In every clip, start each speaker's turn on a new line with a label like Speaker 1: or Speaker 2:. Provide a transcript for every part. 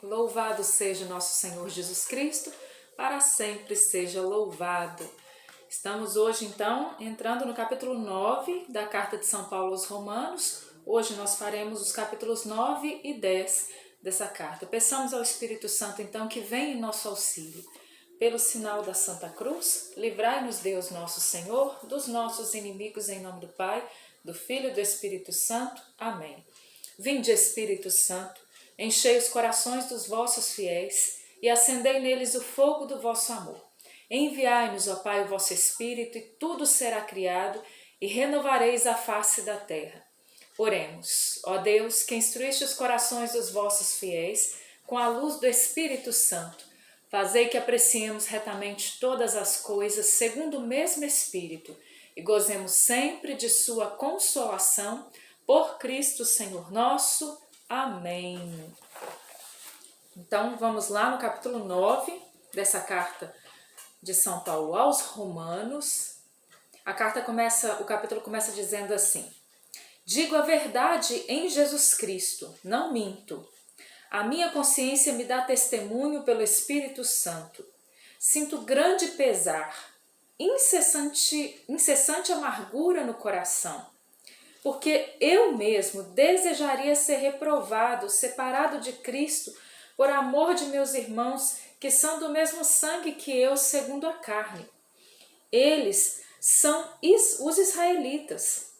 Speaker 1: Louvado seja nosso Senhor Jesus Cristo, para sempre seja louvado. Estamos hoje então entrando no capítulo 9 da carta de São Paulo aos Romanos. Hoje nós faremos os capítulos 9 e 10 dessa carta. Peçamos ao Espírito Santo então que venha em nosso auxílio. Pelo sinal da Santa Cruz, livrai-nos Deus nosso Senhor dos nossos inimigos, em nome do Pai, do Filho e do Espírito Santo. Amém. Vinde, Espírito Santo, enchei os corações dos vossos fiéis e acendei neles o fogo do vosso amor. Enviai-nos, ó Pai, o vosso Espírito, e tudo será criado, e renovareis a face da terra. Oremos, ó Deus, que instruíste os corações dos vossos fiéis com a luz do Espírito Santo. Fazei que apreciemos retamente todas as coisas segundo o mesmo Espírito e gozemos sempre de sua consolação, por Cristo Senhor nosso. Amém. Então vamos lá no capítulo 9 dessa carta de São Paulo aos Romanos. O capítulo começa dizendo assim: digo a verdade em Jesus Cristo, não minto. A minha consciência me dá testemunho pelo Espírito Santo. Sinto grande pesar, incessante amargura no coração, porque eu mesmo desejaria ser reprovado, separado de Cristo, por amor de meus irmãos, que são do mesmo sangue que eu, segundo a carne. Eles são os israelitas.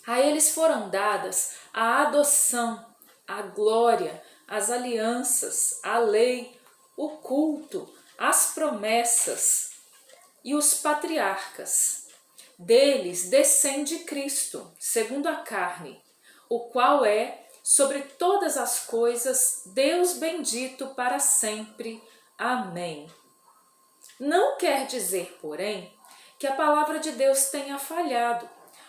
Speaker 1: A eles foram dadas a adoção, a glória, as alianças, a lei, o culto, as promessas e os patriarcas. Deles descende Cristo, segundo a carne, o qual é, sobre todas as coisas, Deus bendito para sempre. Amém. Não quer dizer, porém, que a palavra de Deus tenha falhado,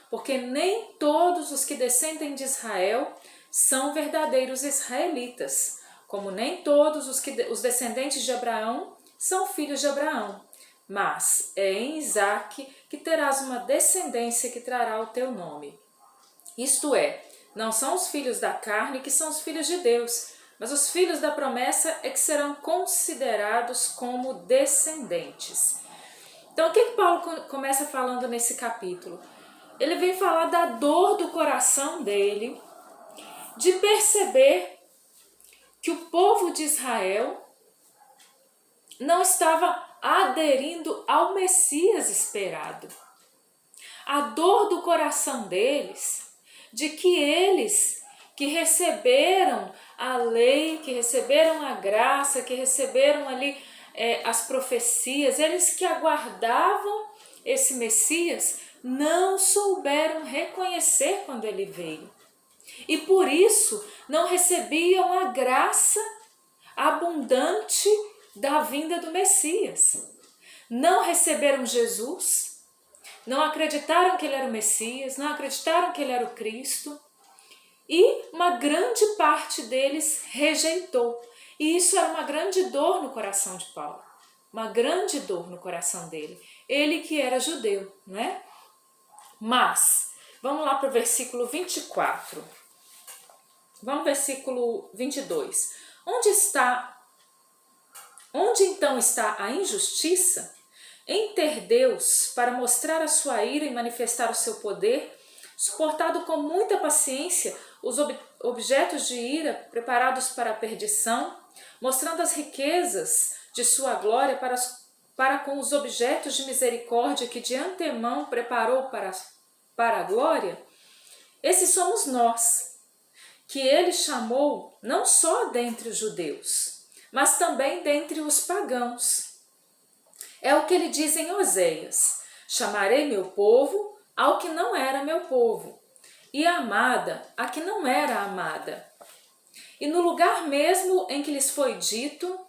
Speaker 1: porque nem todos os que descendem de Israel são verdadeiros israelitas, como nem todos os descendentes de Abraão são filhos de Abraão. Mas é em Isaque que terás uma descendência que trará o teu nome. Isto é, não são os filhos da carne que são os filhos de Deus, mas os filhos da promessa é que serão considerados como descendentes. Então, o que Paulo começa falando nesse capítulo? Ele vem falar da dor do coração dele, de perceber que o povo de Israel não estava aderindo ao Messias esperado. A dor do coração deles, de que eles que receberam a lei, que receberam a graça, que receberam ali as profecias, eles que aguardavam esse Messias, não souberam reconhecer quando ele veio. E por isso não recebiam a graça abundante da vinda do Messias. Não receberam Jesus, não acreditaram que ele era o Messias, não acreditaram que ele era o Cristo, e uma grande parte deles rejeitou. E isso era uma grande dor no coração de Paulo, uma grande dor no coração dele. Ele que era judeu, não é? Mas, vamos lá para o versículo 24. Vamos ao versículo 22. Onde então está a injustiça? Em ter Deus, para mostrar a sua ira e manifestar o seu poder, suportado com muita paciência os objetos de ira preparados para a perdição, mostrando as riquezas de sua glória para com os objetos de misericórdia que de antemão preparou para a glória? Esses somos nós, que ele chamou não só dentre os judeus, mas também dentre os pagãos. É o que ele diz em Oséias: chamarei meu povo ao que não era meu povo, e a amada a que não era amada. E no lugar mesmo em que lhes foi dito: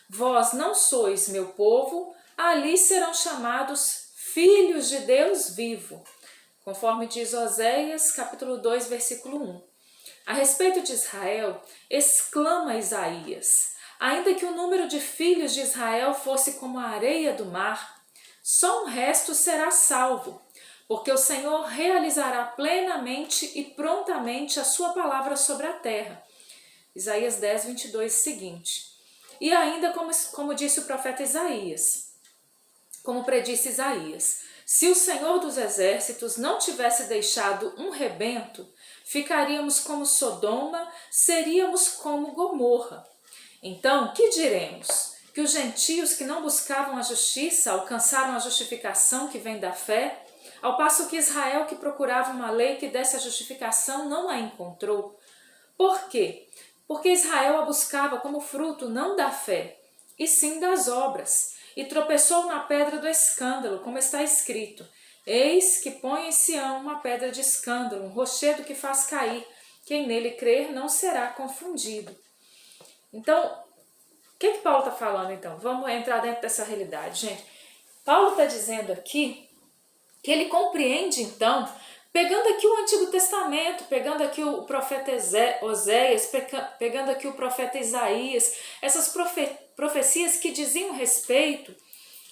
Speaker 1: vós não sois meu povo, ali serão chamados filhos de Deus vivo, conforme diz Oséias, capítulo 2, versículo 1. A respeito de Israel, exclama Isaías: ainda que o número de filhos de Israel fosse como a areia do mar, só um resto será salvo, porque o Senhor realizará plenamente e prontamente a sua palavra sobre a terra. Isaías 10, 22 seguinte. E ainda como disse o profeta Isaías, como predisse Isaías, se o Senhor dos Exércitos não tivesse deixado um rebento, ficaríamos como Sodoma, seríamos como Gomorra. Então, que diremos? Que os gentios que não buscavam a justiça alcançaram a justificação que vem da fé, ao passo que Israel, que procurava uma lei que desse a justificação, não a encontrou. Por quê? Porque Israel a buscava como fruto não da fé, e sim das obras, e tropeçou na pedra do escândalo, como está escrito: eis que põe em Sião uma pedra de escândalo, um rochedo que faz cair, quem nele crer não será confundido. Então, o que Paulo está falando então? Vamos entrar dentro dessa realidade, gente. Paulo está dizendo aqui que ele compreende então, pegando aqui o Antigo Testamento, pegando aqui o profeta Oséias, pegando aqui o profeta Isaías, essas profecias que diziam respeito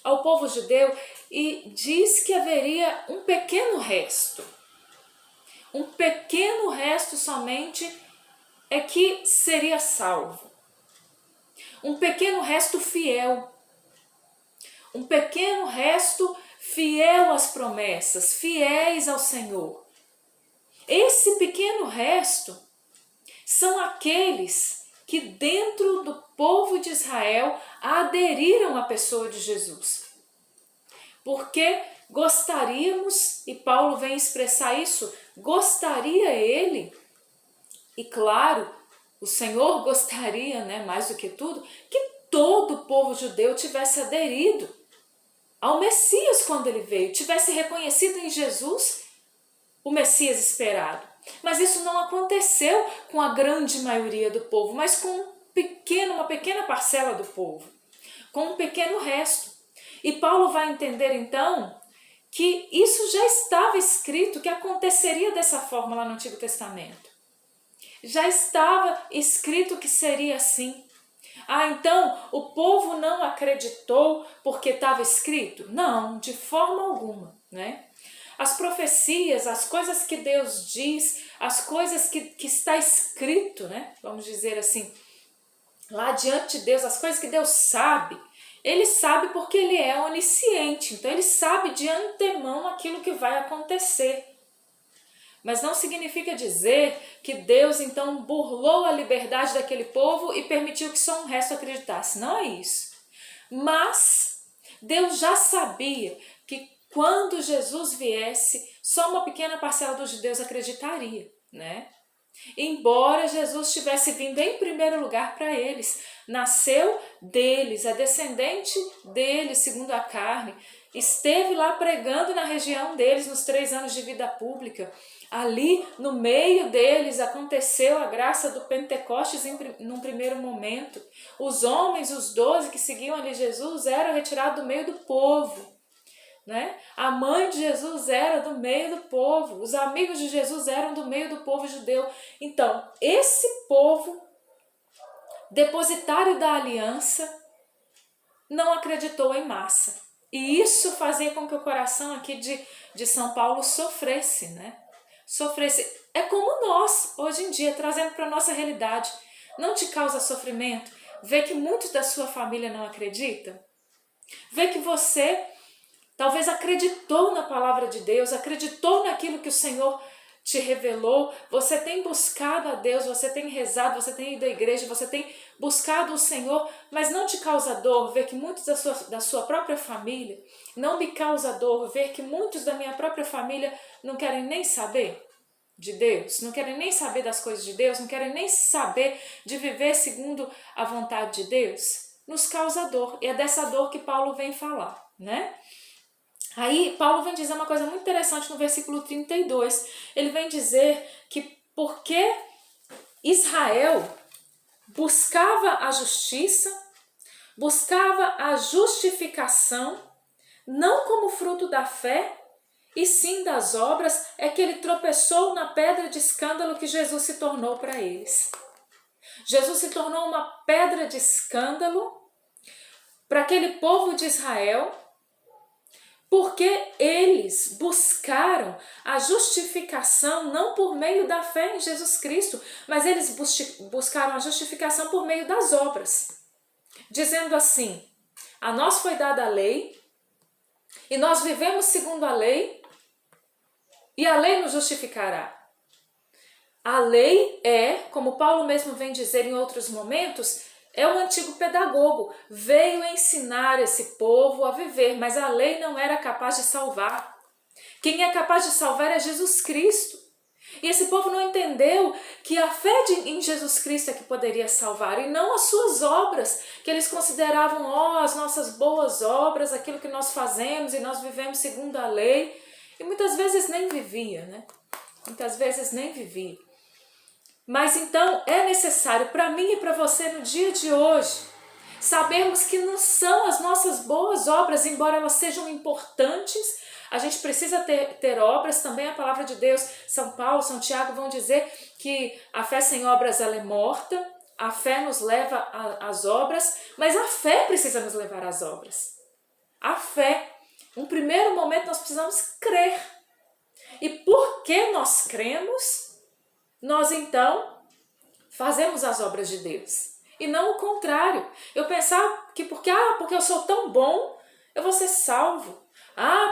Speaker 1: ao povo judeu, e diz que haveria um pequeno resto somente é que seria salvo. Um pequeno resto fiel, um pequeno resto fiel às promessas, fiéis ao Senhor. Esse pequeno resto são aqueles que dentro do povo de Israel aderiram à pessoa de Jesus. Porque gostaríamos, e Paulo vem expressar isso, gostaria ele, e claro, o Senhor gostaria, mais do que tudo, que todo o povo judeu tivesse aderido ao Messias quando ele veio, tivesse reconhecido em Jesus o Messias esperado. Mas isso não aconteceu com a grande maioria do povo, mas com uma pequena parcela do povo, com um pequeno resto. E Paulo vai entender então que isso já estava escrito, que aconteceria dessa forma lá no Antigo Testamento. Já estava escrito que seria assim. Então o povo não acreditou porque estava escrito? Não, de forma alguma, As profecias, as coisas que Deus diz, as coisas que está escrito, vamos dizer assim, lá diante de Deus, as coisas que Deus sabe, Ele sabe porque Ele é onisciente, então Ele sabe de antemão aquilo que vai acontecer. Mas não significa dizer que Deus então burlou a liberdade daquele povo e permitiu que só um resto acreditasse. Não é isso. Mas Deus já sabia que quando Jesus viesse, só uma pequena parcela dos judeus acreditaria, Embora Jesus tivesse vindo em primeiro lugar para eles, nasceu deles, é descendente deles, segundo a carne, esteve lá pregando na região deles nos 3 anos de vida pública. Ali no meio deles aconteceu a graça do Pentecostes num primeiro momento. Os homens, os 12 que seguiam ali Jesus, eram retirados do meio do povo. A mãe de Jesus era do meio do povo, os amigos de Jesus eram do meio do povo judeu. Então, esse povo, depositário da aliança, não acreditou em massa. E isso fazia com que o coração aqui de São Paulo sofresse, Sofresse. É como nós, hoje em dia, trazendo para a nossa realidade. Não te causa sofrimento ver que muitos da sua família não acreditam? Ver que você talvez acreditou na palavra de Deus, acreditou naquilo que o Senhor te revelou, você tem buscado a Deus, você tem rezado, você tem ido à igreja, você tem buscado o Senhor, mas não te causa dor ver que muitos da sua própria família, não me causa dor ver que muitos da minha própria família não querem nem saber de Deus, não querem nem saber das coisas de Deus, não querem nem saber de viver segundo a vontade de Deus? Nos causa dor, e é dessa dor que Paulo vem falar, Aí Paulo vem dizer uma coisa muito interessante no versículo 32. Ele vem dizer que porque Israel buscava a justiça, buscava a justificação, não como fruto da fé, e sim das obras, é que ele tropeçou na pedra de escândalo que Jesus se tornou para eles. Jesus se tornou uma pedra de escândalo para aquele povo de Israel, Porque eles buscaram a justificação não por meio da fé em Jesus Cristo, mas eles buscaram a justificação por meio das obras. Dizendo assim, a nós foi dada a lei, e nós vivemos segundo a lei, e a lei nos justificará. A lei é, como Paulo mesmo vem dizer em outros momentos, é o antigo pedagogo, veio ensinar esse povo a viver, mas a lei não era capaz de salvar. Quem é capaz de salvar é Jesus Cristo. E esse povo não entendeu que a fé em Jesus Cristo é que poderia salvar, e não as suas obras, que eles consideravam as nossas boas obras, aquilo que nós fazemos e nós vivemos segundo a lei, e muitas vezes nem vivia, né? Muitas vezes nem vivia. Mas então é necessário para mim e para você no dia de hoje sabermos que não são as nossas boas obras, embora elas sejam importantes. A gente precisa ter obras também. A palavra de Deus, São Paulo, São Tiago vão dizer que a fé sem obras ela é morta, a fé nos leva às obras, mas a fé precisa nos levar às obras. A fé, num primeiro momento nós precisamos crer. E porque nós cremos, nós então fazemos as obras de Deus. E não o contrário. Eu pensar que porque eu sou tão bom, eu vou ser salvo.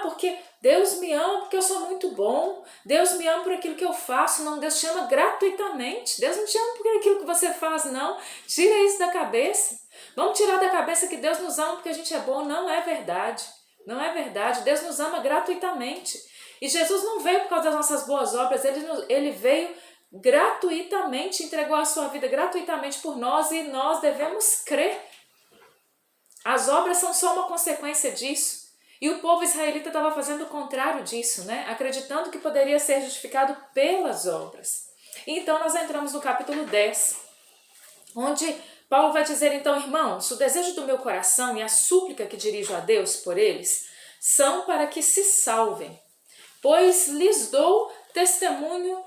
Speaker 1: Porque Deus me ama porque eu sou muito bom. Deus me ama por aquilo que eu faço. Não, Deus te ama gratuitamente. Deus não te ama por aquilo que você faz, não. Tira isso da cabeça. Vamos tirar da cabeça que Deus nos ama porque a gente é bom. Não é verdade. Não é verdade. Deus nos ama gratuitamente. E Jesus não veio por causa das nossas boas obras. Ele veio gratuitamente, entregou a sua vida gratuitamente por nós, e nós devemos crer. As obras são só uma consequência disso. E o povo israelita estava fazendo o contrário disso, né? Acreditando que poderia ser justificado pelas obras. E então nós entramos no capítulo 10, onde Paulo vai dizer, então, irmãos, o desejo do meu coração e a súplica que dirijo a Deus por eles são para que se salvem, pois lhes dou testemunho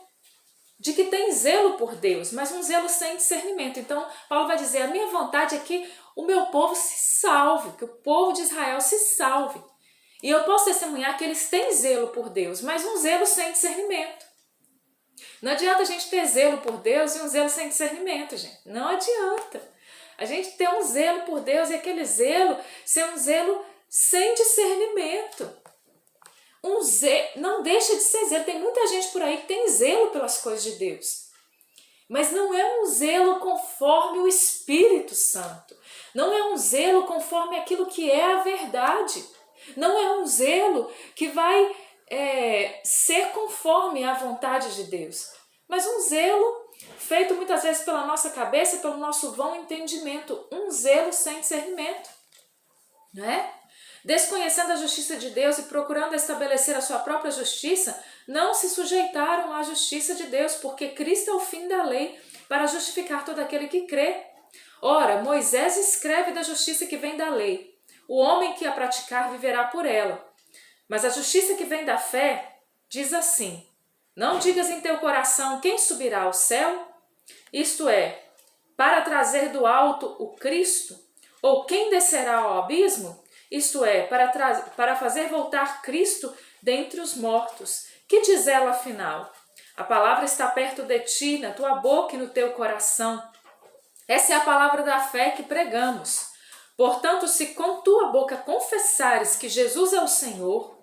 Speaker 1: de que tem zelo por Deus, mas um zelo sem discernimento. Então, Paulo vai dizer, a minha vontade é que o meu povo se salve, que o povo de Israel se salve. E eu posso testemunhar que eles têm zelo por Deus, mas um zelo sem discernimento. Não adianta a gente ter zelo por Deus e um zelo sem discernimento, gente. Não adianta. A gente ter um zelo por Deus e aquele zelo ser um zelo sem discernimento. Não deixa de ser zelo. Tem muita gente por aí que tem zelo pelas coisas de Deus. Mas não é um zelo conforme o Espírito Santo. Não é um zelo conforme aquilo que é a verdade. Não é um zelo que vai ser conforme a vontade de Deus. Mas um zelo feito muitas vezes pela nossa cabeça, pelo nosso vão entendimento. Um zelo sem discernimento. Né? Desconhecendo a justiça de Deus e procurando estabelecer a sua própria justiça, não se sujeitaram à justiça de Deus, porque Cristo é o fim da lei para justificar todo aquele que crê. Ora, Moisés escreve da justiça que vem da lei. O homem que a praticar viverá por ela. Mas a justiça que vem da fé diz assim: não digas em teu coração quem subirá ao céu, isto é, para trazer do alto o Cristo, ou quem descerá ao abismo, isto é, para fazer voltar Cristo dentre os mortos. Que diz ela afinal? A palavra está perto de ti, na tua boca e no teu coração. Essa é a palavra da fé que pregamos. Portanto, se com tua boca confessares que Jesus é o Senhor,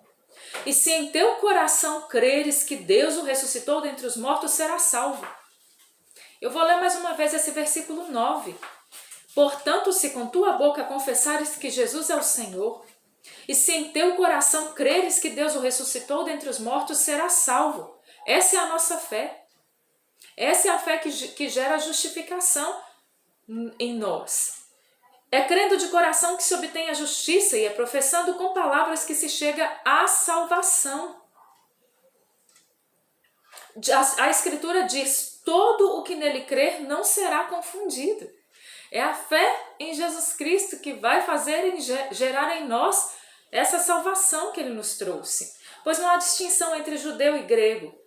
Speaker 1: e se em teu coração creres que Deus o ressuscitou dentre os mortos, serás salvo. Eu vou ler mais uma vez esse versículo 9. Portanto, se com tua boca confessares que Jesus é o Senhor, e se em teu coração creres que Deus o ressuscitou dentre os mortos, serás salvo. Essa é a nossa fé. Essa é a fé que gera justificação em nós. É crendo de coração que se obtém a justiça e é professando com palavras que se chega à salvação. A Escritura diz, todo o que nele crer não será confundido. É a fé em Jesus Cristo que vai gerar em nós essa salvação que ele nos trouxe. Pois não há distinção entre judeu e grego,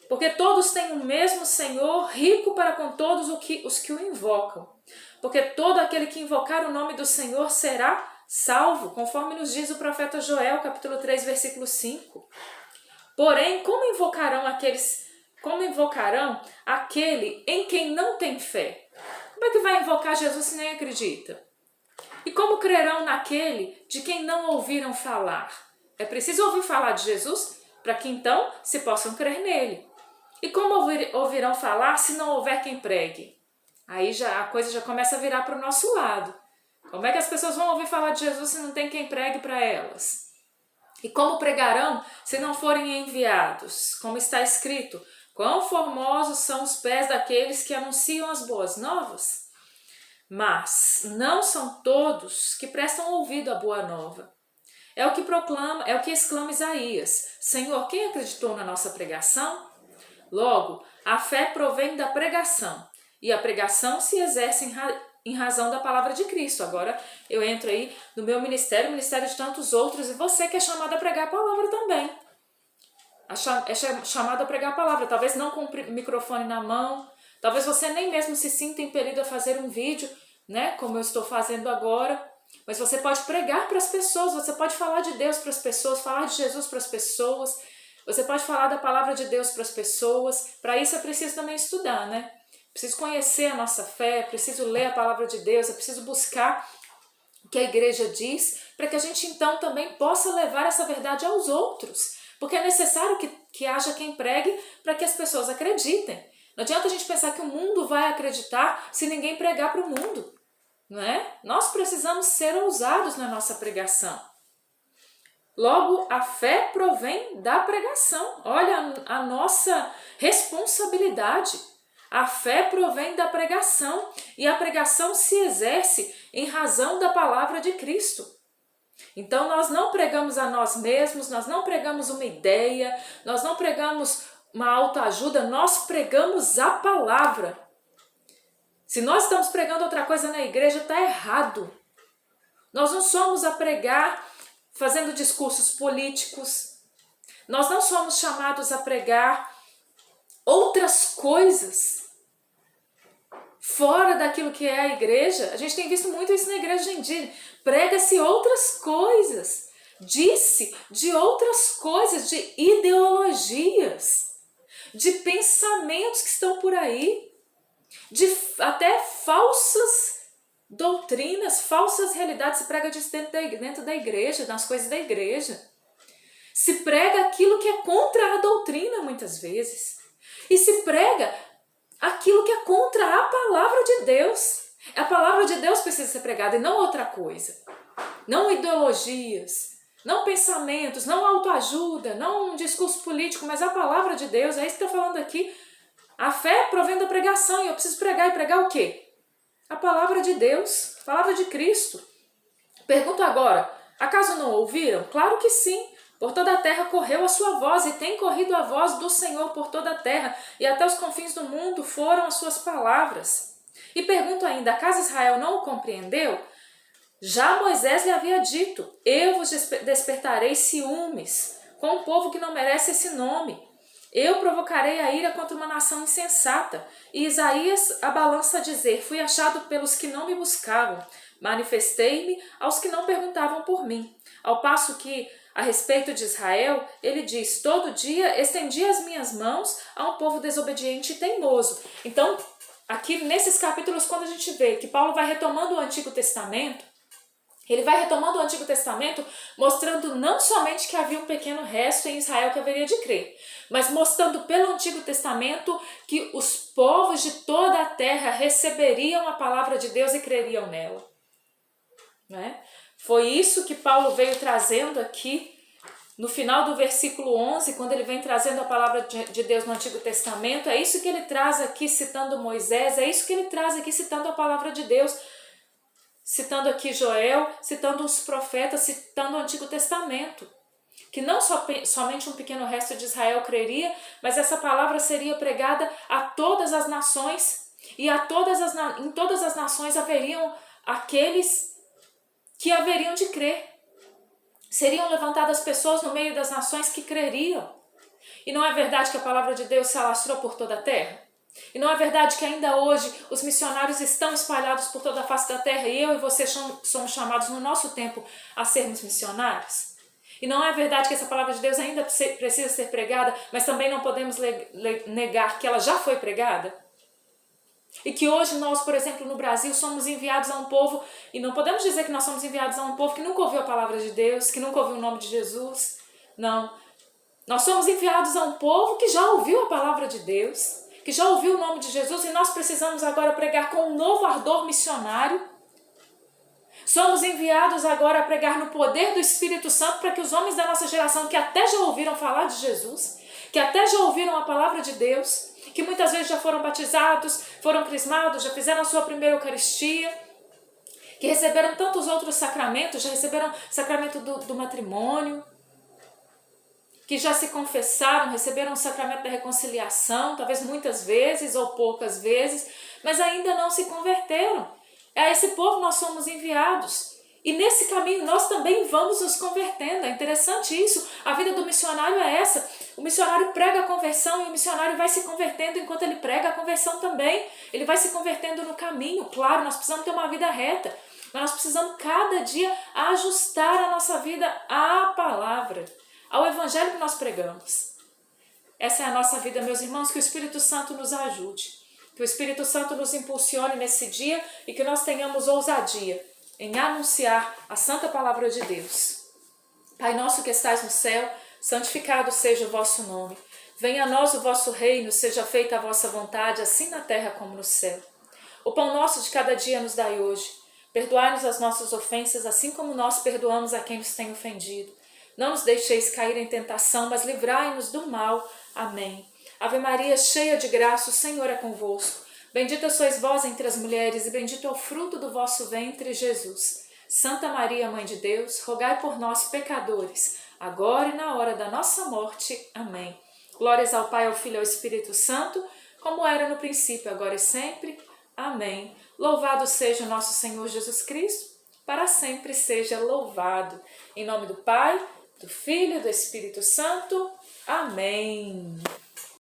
Speaker 1: porque todos têm o mesmo Senhor, rico para com todos os que o invocam. Porque todo aquele que invocar o nome do Senhor será salvo, conforme nos diz o profeta Joel, capítulo 3, versículo 5. Porém, como invocarão aquele em quem não tem fé? Como é que vai invocar Jesus se nem acredita? E como crerão naquele de quem não ouviram falar? É preciso ouvir falar de Jesus para que então se possam crer nele. E como ouvirão falar se não houver quem pregue? Aí a coisa já começa a virar para o nosso lado. Como é que as pessoas vão ouvir falar de Jesus se não tem quem pregue para elas? E como pregarão se não forem enviados? Como está escrito, quão formosos são os pés daqueles que anunciam as boas novas? Mas não são todos que prestam ouvido à boa nova. É o que exclama Isaías: Senhor, quem acreditou na nossa pregação? Logo, a fé provém da pregação, e a pregação se exerce em razão da palavra de Cristo. Agora eu entro aí no meu ministério, o ministério de tantos outros, e você que é chamado a pregar a palavra também. É chamado a pregar a palavra, talvez não com o microfone na mão, talvez você nem mesmo se sinta impelido a fazer um vídeo, né, como eu estou fazendo agora, mas você pode pregar para as pessoas, você pode falar de Deus para as pessoas, falar de Jesus para as pessoas, você pode falar da palavra de Deus para as pessoas. Para isso é preciso também estudar, né? Preciso conhecer a nossa fé, é preciso ler a palavra de Deus, é preciso buscar o que a igreja diz, para que a gente então também possa levar essa verdade aos outros. Porque é necessário que haja quem pregue para que as pessoas acreditem. Não adianta a gente pensar que o mundo vai acreditar se ninguém pregar para o mundo, não é? Nós precisamos ser ousados na nossa pregação. Logo, a fé provém da pregação. Olha a nossa responsabilidade. A fé provém da pregação e a pregação se exerce em razão da palavra de Cristo. Então nós não pregamos a nós mesmos, nós não pregamos uma ideia, nós não pregamos uma autoajuda, nós pregamos a palavra. Se nós estamos pregando outra coisa na igreja, está errado. Nós não somos a pregar fazendo discursos políticos. Nós não somos chamados a pregar outras coisas fora daquilo que é a igreja. A gente tem visto muito isso na igreja hoje em dia. Prega-se outras coisas. Disse de outras coisas, de ideologias, de pensamentos que estão por aí, de até falsas doutrinas, falsas realidades. Se prega disso dentro da igreja, nas coisas da igreja. Se prega aquilo que é contra a doutrina muitas vezes. E se prega aquilo que é contra a palavra de Deus. A palavra de Deus precisa ser pregada e não outra coisa. Não ideologias, não pensamentos, não autoajuda, não um discurso político, mas a palavra de Deus. É isso que está falando aqui. A fé provém da pregação e eu preciso pregar. E pregar o quê? A palavra de Deus, a palavra de Cristo. Pergunto agora, acaso não ouviram? Claro que sim. Por toda a terra correu a sua voz e tem corrido a voz do Senhor por toda a terra e até os confins do mundo foram as suas palavras. E pergunto ainda, acaso Israel não o compreendeu? Já Moisés lhe havia dito, eu vos despertarei ciúmes com um povo que não merece esse nome. Eu provocarei a ira contra uma nação insensata. E Isaías a balança a dizer, fui achado pelos que não me buscavam, manifestei-me aos que não perguntavam por mim. Ao passo que, a respeito de Israel, ele diz, todo dia estendi as minhas mãos a um povo desobediente e teimoso. Então, aqui nesses capítulos, quando a gente vê que Paulo vai retomando o Antigo Testamento, ele vai retomando o Antigo Testamento, mostrando não somente que havia um pequeno resto em Israel que haveria de crer, mas mostrando pelo Antigo Testamento que os povos de toda a terra receberiam a palavra de Deus e creriam nela. Né? Foi isso que Paulo veio trazendo aqui no final do versículo 11, quando ele vem trazendo a palavra de Deus no Antigo Testamento. É isso que ele traz aqui citando Moisés, é isso que ele traz aqui citando a palavra de Deus, citando aqui Joel, citando os profetas, citando o Antigo Testamento. Que não somente um pequeno resto de Israel creria, mas essa palavra seria pregada a todas as nações, e em todas as nações haveriam aqueles que haveriam de crer. Seriam levantadas pessoas no meio das nações que creriam. E não é verdade que a palavra de Deus se alastrou por toda a terra? E não é verdade que ainda hoje os missionários estão espalhados por toda a face da terra e eu e você somos chamados no nosso tempo a sermos missionários? E não é verdade que essa palavra de Deus ainda precisa ser pregada, mas também não podemos negar que ela já foi pregada? E que hoje nós, por exemplo, no Brasil, somos enviados a um povo, e não podemos dizer que nós somos enviados a um povo que nunca ouviu a palavra de Deus, que nunca ouviu o nome de Jesus. Não. Nós somos enviados a um povo que já ouviu a palavra de Deus, que já ouviu o nome de Jesus, e nós precisamos agora pregar com um novo ardor missionário. Somos enviados agora a pregar no poder do Espírito Santo para que os homens da nossa geração, que até já ouviram falar de Jesus, que até já ouviram a palavra de Deus, que muitas vezes já foram batizados, foram crismados, já fizeram a sua primeira Eucaristia, que receberam tantos outros sacramentos, já receberam o sacramento do matrimônio, que já se confessaram, receberam o sacramento da reconciliação, talvez muitas vezes ou poucas vezes, mas ainda não se converteram. A esse povo nós somos enviados. E nesse caminho nós também vamos nos convertendo. É interessante isso. A vida do missionário é essa. O missionário prega a conversão e o missionário vai se convertendo enquanto ele prega a conversão também. Ele vai se convertendo no caminho. Claro, nós precisamos ter uma vida reta, mas nós precisamos cada dia ajustar a nossa vida à palavra, ao evangelho que nós pregamos. Essa é a nossa vida, meus irmãos, que o Espírito Santo nos ajude. Que o Espírito Santo nos impulsione nesse dia e que nós tenhamos ousadia em anunciar a santa palavra de Deus. Pai nosso que estais no céu, santificado seja o vosso nome. Venha a nós o vosso reino, seja feita a vossa vontade, assim na terra como no céu. O pão nosso de cada dia nos dai hoje. Perdoai-nos as nossas ofensas, assim como nós perdoamos a quem nos tem ofendido. Não nos deixeis cair em tentação, mas livrai-nos do mal. Amém. Ave Maria, cheia de graça, o Senhor é convosco. Bendita sois vós entre as mulheres, e bendito é o fruto do vosso ventre, Jesus. Santa Maria, Mãe de Deus, rogai por nós, pecadores, agora e na hora da nossa morte. Amém. Glórias ao Pai, ao Filho e ao Espírito Santo, como era no princípio, agora e sempre. Amém. Louvado seja o nosso Senhor Jesus Cristo, para sempre seja louvado. Em nome do Pai, do Filho e do Espírito Santo. Amém.